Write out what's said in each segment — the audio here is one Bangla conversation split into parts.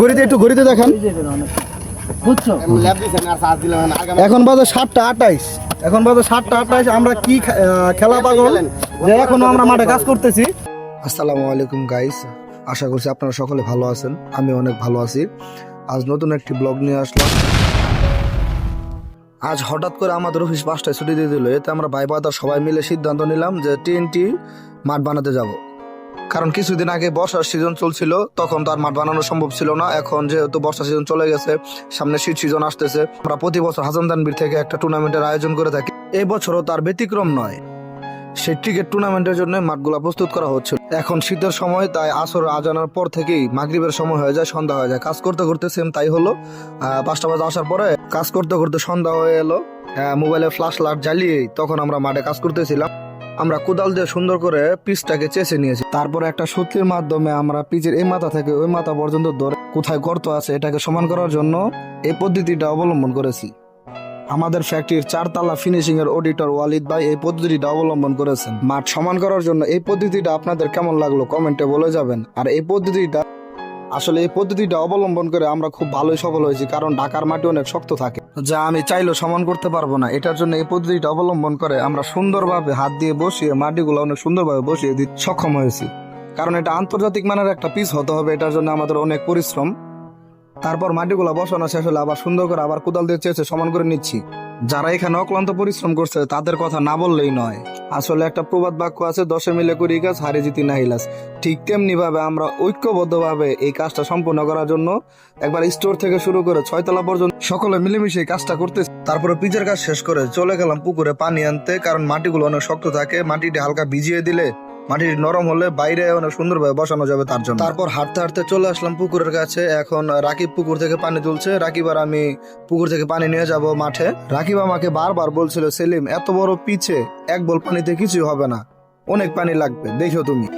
ঘড়িতে দেখেন এখন বাজে 7টা 28 আমরা কি খেলা পাগল যে এখনো আমরা মাঠে কাজ করতেছি। আসসালামু আলাইকুম গাইস, আশা করছি আপনারা সকলে ভালো আছেন। আমি অনেক ভালো আছি। আজ নতুন একটি ব্লগ নিয়ে আসলাম। আজ হঠাৎ করে আমাদের অফিস 5টায় ছুটি দিয়ে দিল। এতে আমরা ভাই বাদার সবাই মিলে সিদ্ধান্ত নিলাম যে টিএনটি মাঠ বানাতে যাব। কারণ কিছুদিন আগে বর্ষার সিজন চলছিল, তখন তো আর মাঠ বানানো সম্ভব ছিল না। এখন যেহেতু বর্ষা সিজন চলে গেছে, সামনে শীত সিজন আসতেছে, আমরা প্রতি বছর হাসান তানভীর থেকে একটা টুর্নামেন্টের আয়োজন করে থাকি। এই বছরও তার ব্যতিক্রম নয়। সেই ক্রিকেট টুর্নামেন্টের জন্য মাঠগুলা প্রস্তুত করা হচ্ছিল। এখন শীতের সময়, তাই আসর আজানের পর থেকেই মাগরিবের সময় হয়ে যায়, সন্ধ্যা হয়ে যায়। কাজ করতে করতে সেম তাই হলো। 5টা বাজে আসার পরে কাজ করতে করতে সন্ধ্যা হয়ে এলো। মোবাইলে ফ্ল্যাশ লাইট জ্বালিয়ে তখন আমরা মাঠে কাজ করতেছিলাম। আমরা কোদাল দিয়ে সুন্দর করে পিচটাকে চেঁচে নিয়েছি। তারপরে একটা সুতির মাধ্যমে আমরা পিচের এই মাথা থেকে ওই মাথা পর্যন্ত ধরে কোথায় গর্ত আছে এটাকে সমান করার জন্য এই পদ্ধতিটা অবলম্বন করেছি। আমাদের ফ্যাক্টরির 4তলা ফিনিশিং এর অডিটর ওয়ালিদ ভাই এই পদ্ধতিটা অবলম্বন করেছেন মাঠ সমান করার জন্য। এই পদ্ধতিটা আপনাদের কেমন লাগলো কমেন্টে বলে যাবেন। আর এই পদ্ধতিটা অবলম্বন করে আমরা খুব ভালোই সফল হয়েছি, কারণ ঢাকার মাটি অনেক শক্ত থাকে, যা আমি চাইলেও সমান করতে পারবো না। এটার জন্য এই পদ্ধতিটা অবলম্বন করে আমরা সুন্দরভাবে হাত দিয়ে বসিয়ে মাটিগুলো অনেক সুন্দরভাবে বসিয়ে দিতে সক্ষম হয়েছি। কারণ এটা আন্তর্জাতিক মানের একটা পিস হতে হবে, এটার জন্য আমাদের অনেক পরিশ্রম। তারপর মাটিগুলো বসানো শেষ হলে আবার সুন্দর করে আবার কোদাল দিয়ে চেঁচে সমান করে নিচ্ছি। যারা এখানে অক্লান্ত পরিশ্রম করছে তাদের কথা না বললেই নয়। আসলে একটা প্রবাদ বাক্য আছে, 10 মিলে করি কাজ, হারে জিতি নাহিলাস। ঠিক তেমনি ভাবে আমরা ঐক্যবদ্ধভাবে এই কাজটা সম্পূর্ণ করার জন্য একবার স্টোর থেকে শুরু করে 6তলা পর্যন্ত সকলে মিলেমিশে এই কাজটা করতেছি। তারপরে পিচের কাজ শেষ করে চলে গেলাম পুকুরে পানি আনতে, কারণ মাটিগুলো অনেক শক্ত থাকে। মাটিটা হালকা ভিজিয়ে দিলে মাটি নরম হলে বাইরে অনেক সুন্দরভাবে বসানো যাবে তার জন্য। তারপর হাঁটতে হাঁটতে চলে আসলাম পুকুরের কাছে। এখন রাকিব পুকুর থেকে পানি তুলছে। রাকিব আর আমি পুকুর থেকে পানি নিয়ে যাব মাঠে। রাকিব আমাকে বারবার বলছিল, সেলিম এত বড় পিচে 1 বল পানিতে কিছুই হবে না, অনেক পানি লাগবে, দেখো তুমি।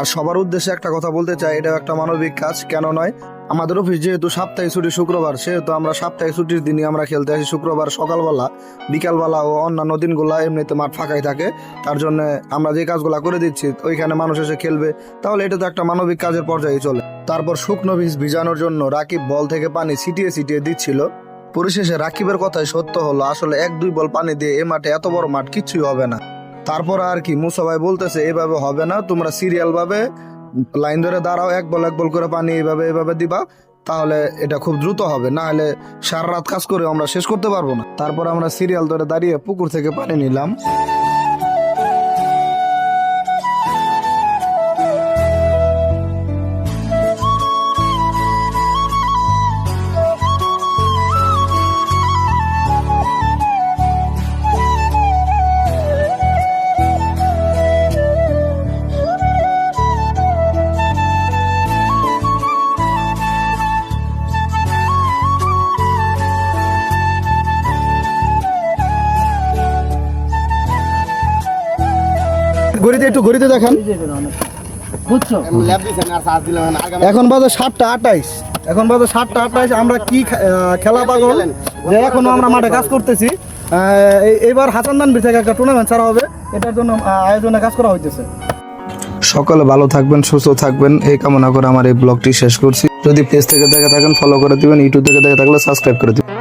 আর সবার উদ্দেশ্যে একটা কথা বলতে চাই, এটা একটা মানবিক কাজ, কেন নয়। আমাদের অফিস যেহেতু সাপ্তাহিক ছুটি শুক্রবার, সেহেতু আমরা সাপ্তাহিক ছুটির দিনই আমরা খেলতে আসি। শুক্রবার সকালবেলা, বিকালবেলা ও অন্যান্য দিনগুলা এমনিতে মাঠ ফাঁকাই থাকে। তার জন্য আমরা যে কাজগুলা করে দিচ্ছি ওইখানে মানুষ এসে খেলবে, তাহলে এটা তো একটা মানবিক কাজের পর্যায়ে চলে। তারপর শুকনো বীজ ভিজানোর জন্য রাকিব বল থেকে পানি ছিটিয়ে ছিটিয়ে দিচ্ছিল। পরিশেষে রাকিবের কথাই সত্য হলো, আসলে 1-2 বল পানি দিয়ে এ মাঠে, এত বড় মাঠ, কিচ্ছুই হবে না। তারপর আর কি, মুসা ভাই বলতেছে এভাবে হবে না, তোমরা সিরিয়াল ভাবে লাইন ধরে দাঁড়াও, 1 বল করে পানি এইভাবে দিবা, তাহলে এটা খুব দ্রুত হবে, না হলে সারা রাত কাজ করে আমরা শেষ করতে পারবো না। তারপর আমরা সিরিয়াল ধরে দাঁড়িয়ে পুকুর থেকে পানি নিলাম। ঘড়িতে দেখেন এখন বাজে 7টা 28 আমরা কি খেলা পাগল যে এখনো আমরা মাঠে কাজ করতেছি। এবার হাসান তানভীর থেকে একটা টুর্নামেন্ট ছাড়া হবে, এটার জন্য আয়োজনে কাজ করা হইতেছে। সকলে ভালো থাকবেন, সুস্থ থাকবেন, এই কামনা করে আমার এই ব্লগটি শেষ করছি। যদি পেজ থেকে দেখে থাকেন ফলো করে দিবেন, ইউটিউব থেকে দেখে থাকলে সাবস্ক্রাইব করে দিবেন।